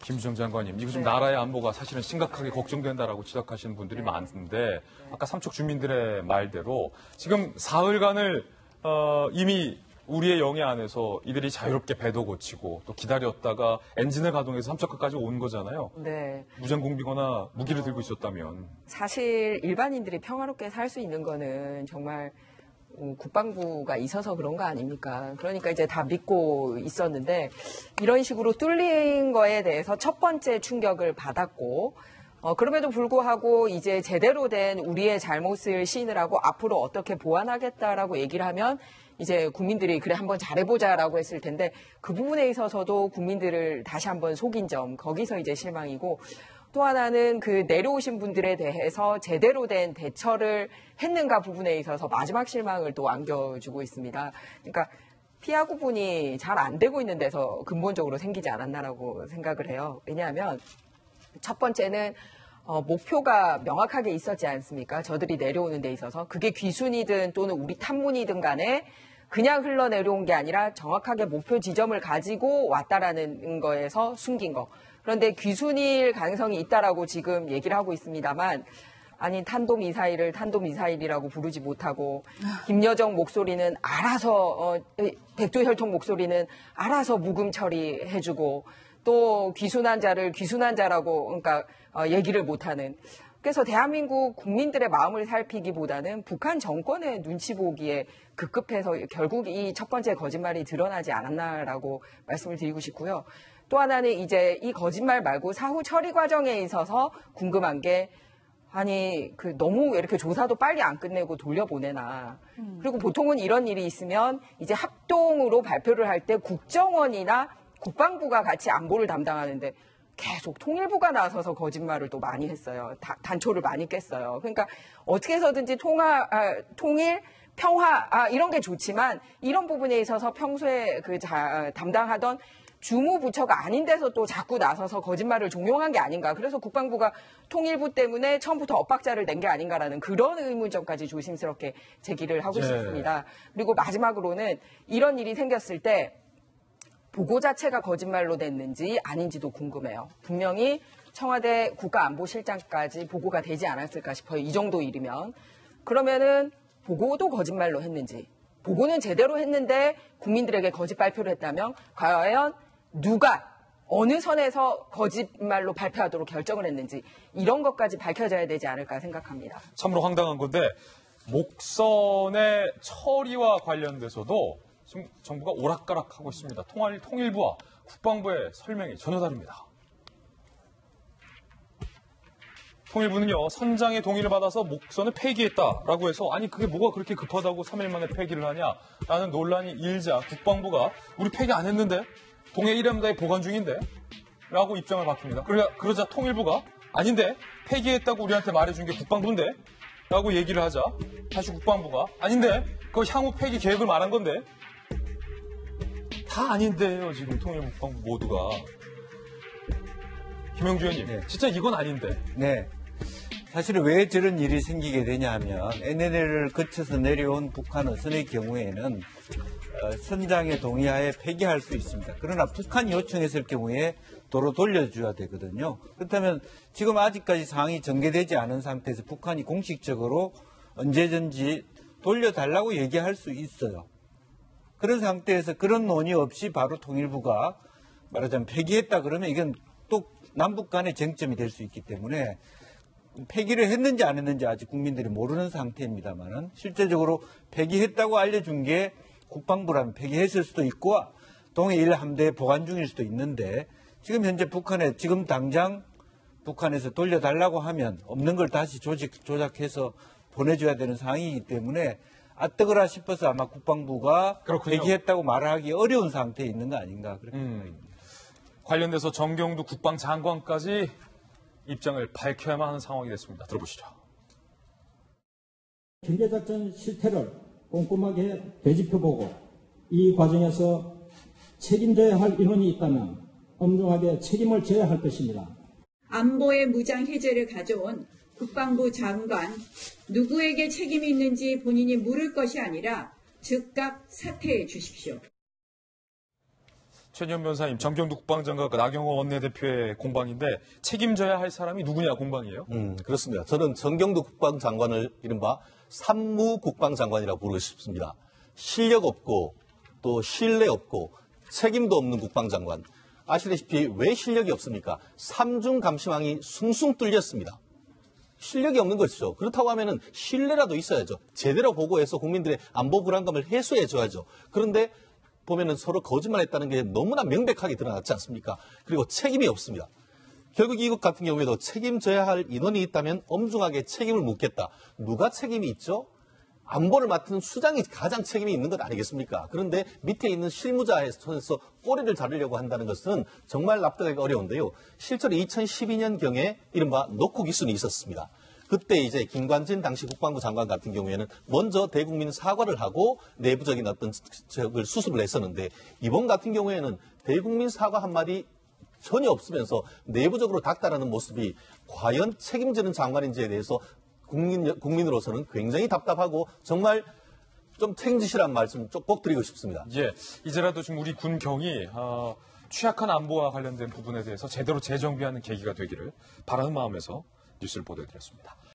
김주정 장관님, 이거 좀 나라의 안보가 사실은 심각하게 걱정된다라고 지적하시는 분들이 많은데 아까 삼척 주민들의 말대로 지금 사흘간을 이미 우리의 영해 안에서 이들이 자유롭게 배도 고치고 또 기다렸다가 엔진을 가동해서 삼척까지 온 거잖아요. 네. 무장공비거나 무기를 들고 있었다면. 사실 일반인들이 평화롭게 살 수 있는 거는 정말 국방부가 있어서 그런 거 아닙니까? 그러니까 이제 다 믿고 있었는데 이런 식으로 뚫린 거에 대해서 첫 번째 충격을 받았고 그럼에도 불구하고 이제 제대로 된 우리의 잘못을 시인을 하고 앞으로 어떻게 보완하겠다라고 얘기를 하면 이제 국민들이 그래 한번 잘해보자라고 했을 텐데 그 부분에 있어서도 국민들을 다시 한번 속인 점 거기서 이제 실망이고 또 하나는 그 내려오신 분들에 대해서 제대로 된 대처를 했는가 부분에 있어서 마지막 실망을 또 안겨주고 있습니다. 그러니까 피하 구분이 잘 안 되고 있는 데서 근본적으로 생기지 않았나라고 생각을 해요. 왜냐하면 첫 번째는 목표가 명확하게 있었지 않습니까? 저들이 내려오는 데 있어서 그게 귀순이든 또는 우리 탐문이든 간에 그냥 흘러내려온 게 아니라 정확하게 목표 지점을 가지고 왔다라는 거에서 숨긴 거. 그런데 귀순일 가능성이 있다라고 지금 얘기를 하고 있습니다만 아니 탄도미사일을 탄도미사일이라고 부르지 못하고 김여정 목소리는 알아서 백두혈통 목소리는 알아서 묵음 처리해주고 또 귀순한 자를 귀순한 자라고 그러니까 얘기를 못하는 그래서 대한민국 국민들의 마음을 살피기보다는 북한 정권의 눈치 보기에 급급해서 결국 이 첫 번째 거짓말이 드러나지 않았나라고 말씀을 드리고 싶고요. 또 하나는 이제 이 거짓말 말고 사후 처리 과정에 있어서 궁금한 게 아니 너무 왜 이렇게 조사도 빨리 안 끝내고 돌려보내나. 그리고 보통은 이런 일이 있으면 이제 합동으로 발표를 할 때 국정원이나 국방부가 같이 안보를 담당하는데 계속 통일부가 나서서 거짓말을 또 많이 했어요. 단초를 많이 깼어요. 그러니까 어떻게 해서든지 통일, 평화 이런 게 좋지만 이런 부분에 있어서 평소에 담당하던 주무부처가 아닌 데서 또 자꾸 나서서 거짓말을 종용한 게 아닌가. 그래서 국방부가 통일부 때문에 처음부터 엇박자를 낸 게 아닌가라는 그런 의문점까지 조심스럽게 제기를 하고 싶습니다. 그리고 마지막으로는 이런 일이 생겼을 때 보고 자체가 거짓말로 됐는지 아닌지도 궁금해요. 분명히 청와대 국가안보실장까지 보고가 되지 않았을까 싶어요. 이 정도 일이면. 그러면은 보고도 거짓말로 했는지, 보고는 제대로 했는데 국민들에게 거짓 발표를 했다면 과연 누가 어느 선에서 거짓말로 발표하도록 결정을 했는지 이런 것까지 밝혀져야 되지 않을까 생각합니다. 참으로 황당한 건데 목선의 처리와 관련돼서도 지금 정부가 오락가락하고 있습니다. 통일부와 국방부의 설명이 전혀 다릅니다. 통일부는요, 선장의 동의를 받아서 목선을 폐기했다라고 해서 아니 그게 뭐가 그렇게 급하다고 3일 만에 폐기를 하냐라는 논란이 일자 국방부가 우리 폐기 안 했는데 동해 1함대에 보관 중인데 라고 입장을 밝힙니다. 그러자 통일부가 아닌데 폐기했다고 우리한테 말해준 게 국방부인데 라고 얘기를 하자 다시 국방부가 아닌데 그거 향후 폐기 계획을 말한 건데 다 아닌데요, 지금 통일부 국방부 모두가. 김영주 의원님, 네. 진짜 이건 아닌데. 네. 사실은 왜 저런 일이 생기게 되냐 하면 NLL을 거쳐서 내려온 북한 선의 경우에는 선장의 동의하에 폐기할 수 있습니다. 그러나 북한이 요청했을 경우에 도로 돌려줘야 되거든요. 그렇다면 지금 아직까지 상황이 전개되지 않은 상태에서 북한이 공식적으로 언제든지 돌려달라고 얘기할 수 있어요. 그런 상태에서 그런 논의 없이 바로 통일부가 말하자면 폐기했다 그러면 이건 또 남북 간의 쟁점이 될 수 있기 때문에 폐기를 했는지 안 했는지 아직 국민들이 모르는 상태입니다만은 실제적으로 폐기했다고 알려준 게 국방부라면 폐기했을 수도 있고 동해 1함대에 보관 중일 수도 있는데 지금 현재 북한에 지금 당장 북한에서 돌려달라고 하면 없는 걸 다시 조작해서 보내줘야 되는 상황이기 때문에 아뜨거라 싶어서 아마 국방부가 그렇군요. 폐기했다고 말하기 어려운 상태에 있는 거 아닌가 그렇게 생각합니다. 관련돼서 정경두 국방장관까지 입장을 밝혀야만 하는 상황이 됐습니다. 들어보시죠. 경제작전 실태를 꼼꼼하게 되짚어보고 이 과정에서 책임져야 할 인원이 있다면 엄중하게 책임을 져야 할 것입니다. 안보의 무장 해제를 가져온 국방부 장관 누구에게 책임이 있는지 본인이 물을 것이 아니라 즉각 사퇴해 주십시오. 최지원 변호사님, 정경두 국방장관과 나경원 원내대표의 공방인데 책임져야 할 사람이 누구냐 공방이에요? 그렇습니다. 저는 정경두 국방장관을 이른바 산무 국방장관이라고 부르고 싶습니다. 실력 없고 또 신뢰 없고 책임도 없는 국방장관. 아시다시피 왜 실력이 없습니까? 삼중 감시망이 숭숭 뚫렸습니다. 실력이 없는 것이죠. 그렇다고 하면은 신뢰라도 있어야죠. 제대로 보고해서 국민들의 안보 불안감을 해소해줘야죠. 그런데 보면은 서로 거짓말했다는 게 너무나 명백하게 드러났지 않습니까? 그리고 책임이 없습니다. 결국 이것 같은 경우에도 책임져야 할 인원이 있다면 엄중하게 책임을 묻겠다. 누가 책임이 있죠? 안보를 맡은 수장이 가장 책임이 있는 것 아니겠습니까? 그런데 밑에 있는 실무자의 손에서 꼬리를 자르려고 한다는 것은 정말 납득하기 어려운데요. 실제로 2012년경에 이른바 노코 기순이 있었습니다. 그때 이제 김관진 당시 국방부 장관 같은 경우에는 먼저 대국민 사과를 하고 내부적인 어떤 적을 수습을 했었는데 이번 같은 경우에는 대국민 사과 한마디 전혀 없으면서 내부적으로 닥달하는 모습이 과연 책임지는 장관인지에 대해서 국민으로서는 굉장히 답답하고 정말 좀 책임지시란 말씀 꼭 드리고 싶습니다. 예, 이제라도 지금 우리 군경이 취약한 안보와 관련된 부분에 대해서 제대로 재정비하는 계기가 되기를 바라는 마음에서 뉴스를 보도해드렸습니다.